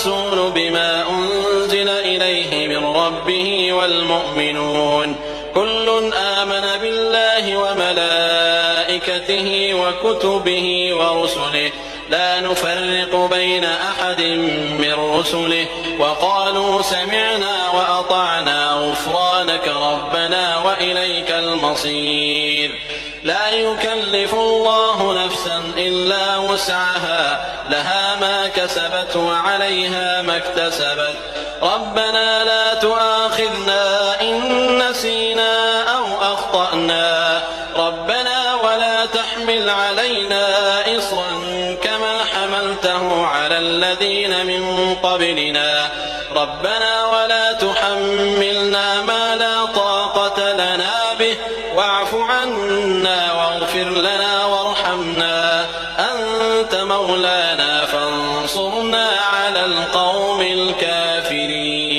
والرسول بما أنزل إليه من ربه والمؤمنون كل آمن بالله وملائكته وكتبه ورسله لا نفرق بين أحد من رسله وقالوا سمعنا وأطعنا غفرانك ربنا وإليك المصير. لا يكلف الله نفسا إلا وسعها لها ما كسبت وعليها ما اكتسبت ربنا لا تؤاخذنا إن نسينا أو أخطأنا ربنا ولا تحمل علينا إصرا كما حملته على الذين من قبلنا ربنا ولا تحملنا ما لا طاقة لنا به واعف عنا واغفر لنا وارحمنا أنت مولانا فانصرنا على القوم الكافرين.